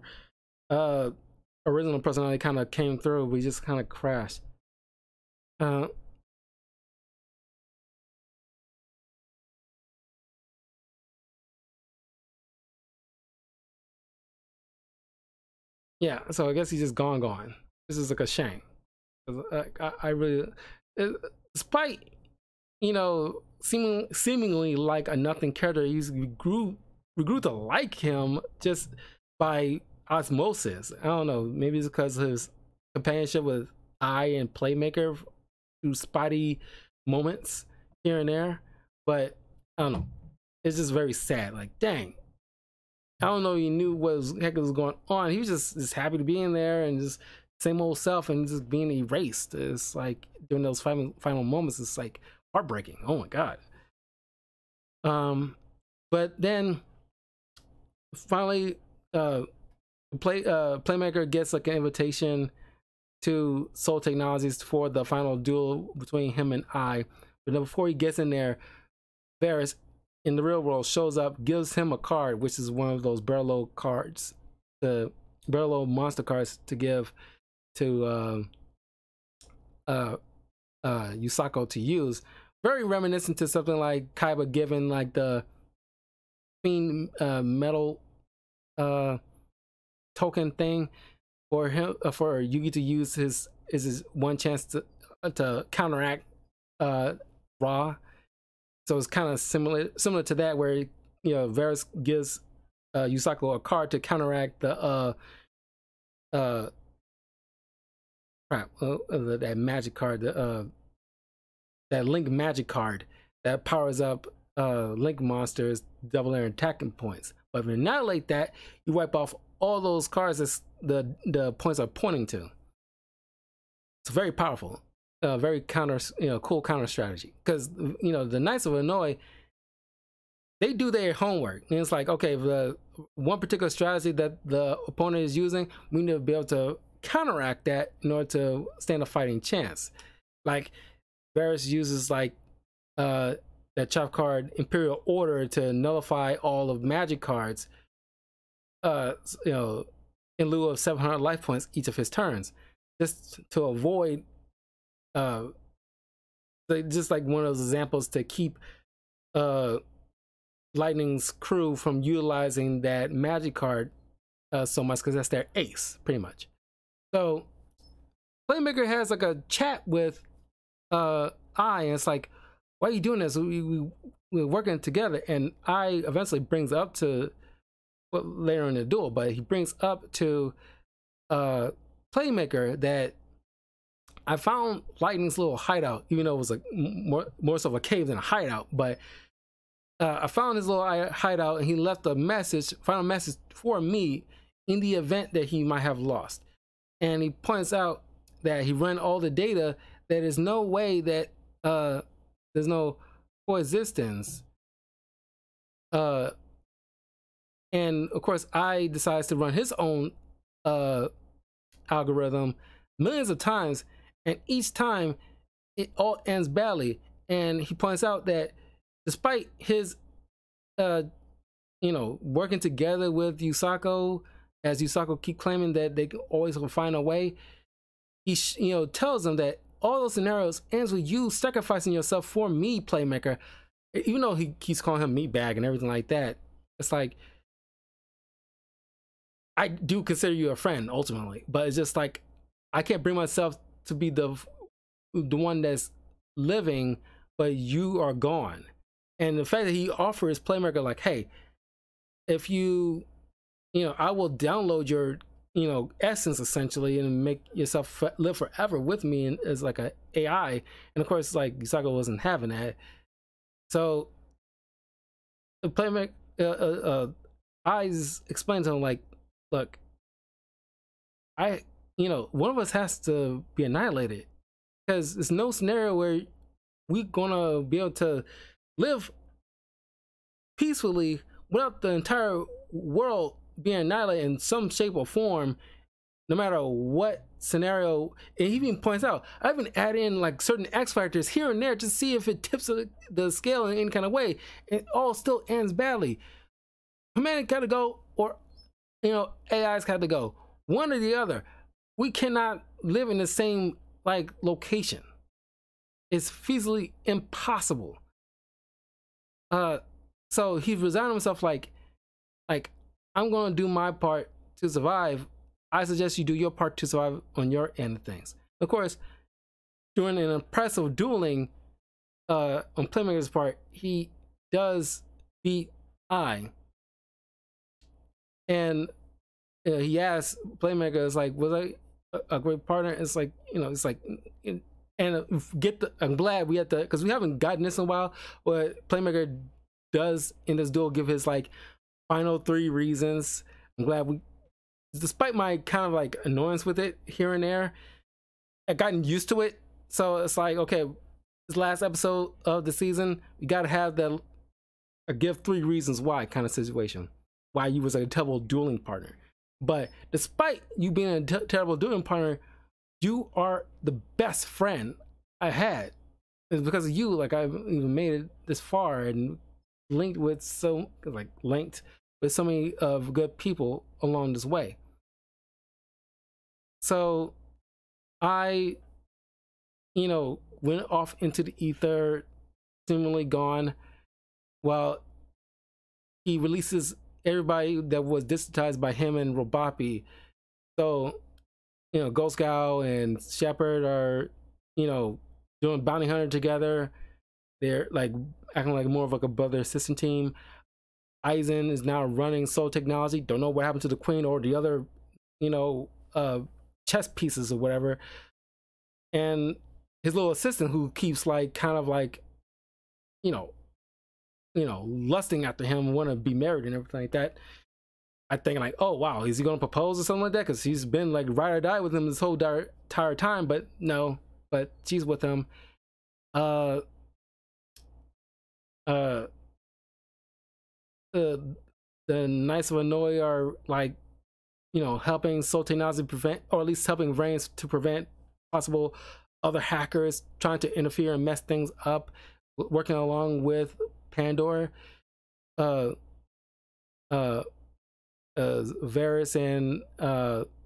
original personality kind of came through. We just kind of crashed. Yeah, so I guess he's just gone. This is like a shame. I really, despite, you know, seemingly like a nothing character, we grew to like him just by osmosis. I don't know, maybe it's because of his companionship with and Playmaker through spotty moments here and there. But I don't know, it's just very sad. Like, dang, I don't know, he knew what the heck was going on. He was just happy to be in there and just same old self and just being erased. It's like during those final moments, it's like heartbreaking. Oh my god. But then finally, Playmaker gets like an invitation to Soul Technologies for the final duel between him and But then before he gets in there, Varys in the real world shows up, gives him a card, which is one of those Barlow cards, the Barlow monster cards to give to Yusako to use. Very reminiscent to something like Kaiba giving like the Fiend metal token thing for him, for Yugi to use his one chance to counteract Ra. So it's kind of similar to that, where, you know, Varys gives Yusako a card to counteract the uh crap that magic card, that Link magic card that powers up Link monsters, double their attacking points. But if you annihilate that, you wipe off all those cards that the points are pointing to. It's very powerful, very cool counter strategy. Because the Knights of Hanoi, they do their homework, and it's like, okay, the one particular strategy that the opponent is using, we need to be able to counteract that in order to stand a fighting chance. Like Varus uses like that chop card Imperial Order to nullify all of magic cards, in lieu of 700 life points each of his turns, just to avoid just like one of those examples to keep Lightning's crew from utilizing that magic card so much, because that's their ace pretty much. So Playmaker has like a chat with I, and it's like, why are you doing this? We're working together. And I eventually brings up to, well, later in the duel, but he brings up to Playmaker that I found Lightning's little hideout, even though it was like more so of a cave than a hideout. But I found his little hideout, and he left a message, final message for me in the event that he might have lost. And he points out that he ran all the data. That there's no way that there's no coexistence. And of course, I decides to run his own algorithm millions of times, and each time it all ends badly. And he points out that despite his working together with Yusako, as Yusako keep claiming that they always will find a way, he tells them that all those scenarios ends with you sacrificing yourself for me, Playmaker. Even though he keeps calling him meatbag and everything like that, it's like, I do consider you a friend ultimately, but it's just like, I can't bring myself to be the one that's living, but you are gone. And the fact that he offers Playmaker like, hey, if you I will download your essence essentially and make yourself live forever with me, and as like a AI. And of course, like, Yusako wasn't having that. So the Playmaker Eyes explained to him like, look, one of us has to be annihilated, because there's no scenario where we're gonna be able to live peacefully without the entire world being annihilated in some shape or form, no matter what scenario. And he even points out, I even add in like certain X factors here and there to see if it tips the scale in any kind of way. It all still ends badly. Humanity got to go, or AI's got to go. One or the other. We cannot live in the same like location. It's feasibly impossible. So he resigned himself like I'm gonna do my part to survive. I suggest you do your part to survive on your end of things. Of course, during an impressive dueling on Playmaker's part, he does beat I. And he asks Playmaker, is like, was I a great partner? It's like, it's like, and I'm glad we had to, because we haven't gotten this in a while, but Playmaker does in this duel give his like final 3 reasons. I'm glad we, despite my kind of like annoyance with it here and there, I've gotten used to it. So it's like, okay, this last episode of the season, we gotta have that give 3 reasons why kind of situation, why you was a terrible dueling partner. But despite you being a terrible dueling partner, you are the best friend I had. It's because of you, like, I've even made it this far and linked with so many of good people along this way. So I went off into the ether, seemingly gone, while he releases everybody that was disentitized by him and Robapi. So Ghost Gal and Shepard are doing bounty hunter together. They're like acting like more of like a brother assistant team. Aizen is now running Soul Technology. Don't know what happened to the Queen or the other, you know, chess pieces or whatever. And his little assistant who keeps like kind of like, you know, lusting after him, want to be married and everything like that. I think like, oh wow, is he gonna propose or something like that? Because he's been like ride or die with him this whole entire time, but no, but she's with him. Uh, uh, the Knights of Hanoi are like, helping Sultanazi prevent, or at least helping Vrains to prevent possible other hackers trying to interfere and mess things up, working along with Pandora. Varys and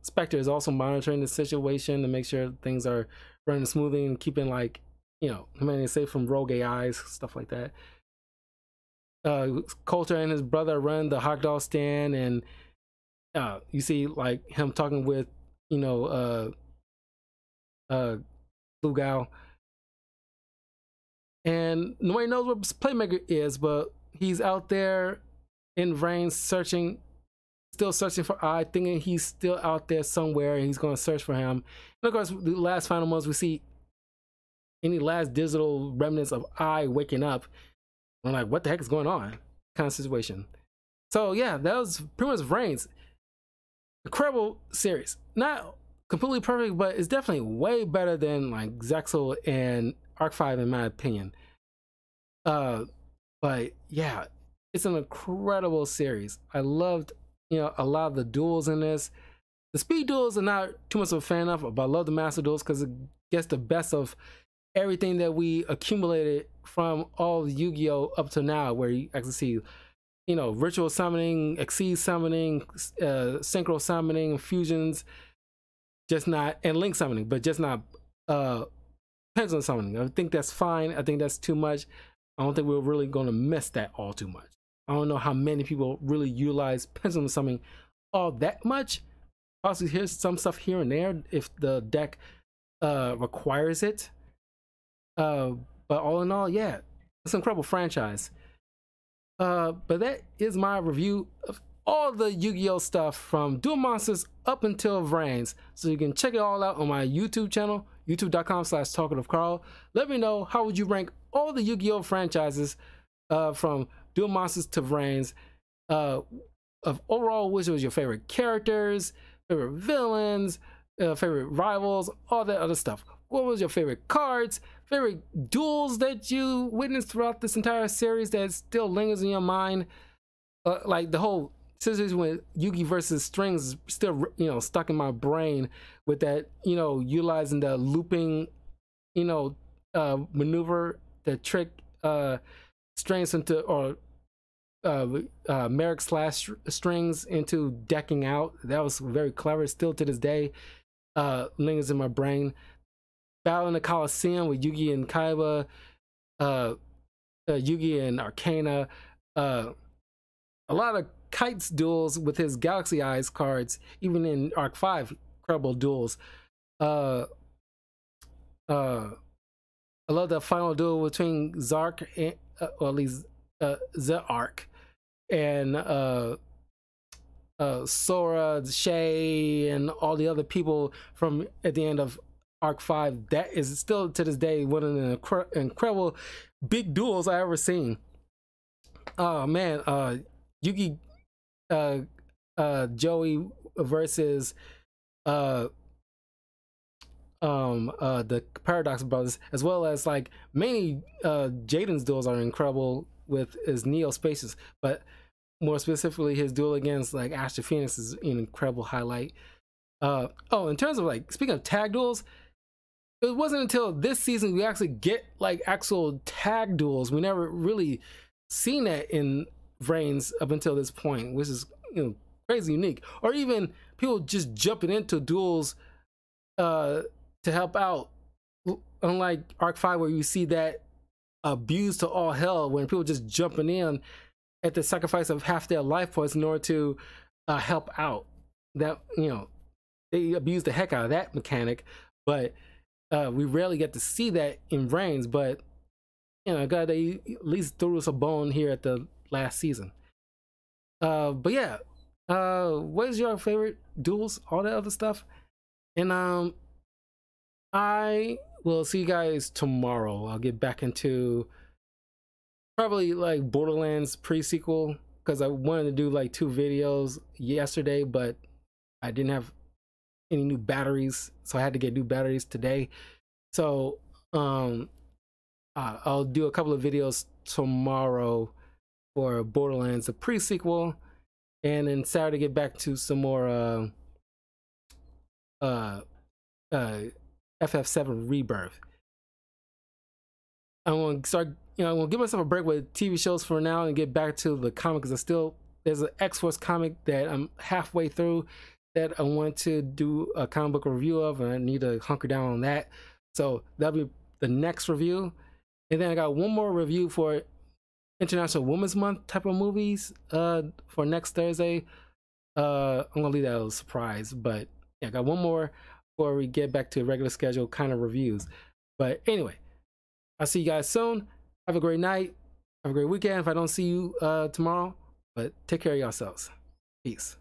Spectre is also monitoring the situation to make sure things are running smoothly and keeping like, humanity safe from rogue AIs, stuff like that. Coulter and his brother run the hot dog stand, and you see like him talking with, Lugao. And nobody knows what Playmaker is, but he's out there in Vrains still searching for I, thinking he's still out there somewhere and he's going to search for him. And of course, the last final months, we see any last digital remnants of I waking up. I'm like, what the heck is going on? Kind of situation. So yeah, that was pretty much Vrains. Incredible series. Not completely perfect, but it's definitely way better than like Zexal and Arc 5 in my opinion. But yeah, it's an incredible series. I loved, a lot of the duels in this. The speed duels are not too much of a fan of, but I love the master duels because it gets the best of everything that we accumulated from all Yu-Gi-Oh up to now, where you actually see, ritual summoning, exceed summoning, synchro summoning, fusions, just not, and link summoning, but just not pendulum summoning. I think that's fine. I think that's too much. I don't think we're really going to miss that all too much. I don't know how many people really utilize pendulum summoning all that much. Possibly here's some stuff here and there if the deck requires it. But all in all, yeah, it's an incredible franchise. But that is my review of all the Yu-Gi-Oh stuff from Duel Monsters up until Vrains. So you can check it all out on my YouTube channel, youtube.com/talkativecarl. Let me know, how would you rank all the Yu-Gi-Oh franchises from Duel Monsters to Vrains? Of overall, which was your favorite characters, favorite villains, favorite rivals, all that other stuff. What was your favorite cards, favorite duels that you witnessed throughout this entire series that still lingers in your mind? Like the whole situation with Yugi versus Strings is still, stuck in my brain with that, utilizing the looping, maneuver that trick Strings into, or Merrick slash Strings into decking out. That was very clever. Still to this day, lingers in my brain. Battle in the Coliseum with Yugi and Kaiba, Yugi and Arcana, a lot of Kites duels with his Galaxy Eyes cards, even in Arc 5, incredible duels. I love the final duel between Zark and, or at least Zark, and Sora, Shay, and all the other people from at the end of Arc 5. That is still to this day one of the incredible big duels I ever seen. Oh man, Yugi, Joey versus the Paradox Brothers, as well as like many Jaden's duels are incredible with his Neo Spaces, but more specifically his duel against like Astro Phoenix is an incredible highlight. Oh, in terms of like, speaking of tag duels, it wasn't until this season we actually get like actual tag duels. We never really seen that in Vrains up until this point, which is, crazy unique. Or even people just jumping into duels to help out, unlike Arc 5 where you see that abused to all hell when people just jumping in at the sacrifice of half their life points in order to help out. That, they abuse the heck out of that mechanic, but we rarely get to see that in Vrains. But God, they at least threw us a bone here at the last season. But yeah, what is your favorite duels? All that other stuff, and I will see you guys tomorrow. I'll get back into probably like Borderlands pre-sequel because I wanted to do like 2 videos yesterday, but I didn't have any new batteries, so I had to get new batteries today. So I'll do a couple of videos tomorrow for Borderlands, the pre-sequel, and then Saturday get back to some more uh, uh, FF7 Rebirth. I'm gonna start, I'm gonna give myself a break with TV shows for now and get back to the comic because there's an X-Force comic that I'm halfway through that I want to do a comic book review of, and I need to hunker down on that. So that'll be the next review. And then I got one more review for International Women's Month type of movies for next Thursday. I'm gonna leave that as a surprise, but yeah, I got one more before we get back to regular schedule kind of reviews. But anyway, I'll see you guys soon. Have a great night. Have a great weekend if I don't see you tomorrow. But take care of yourselves. Peace.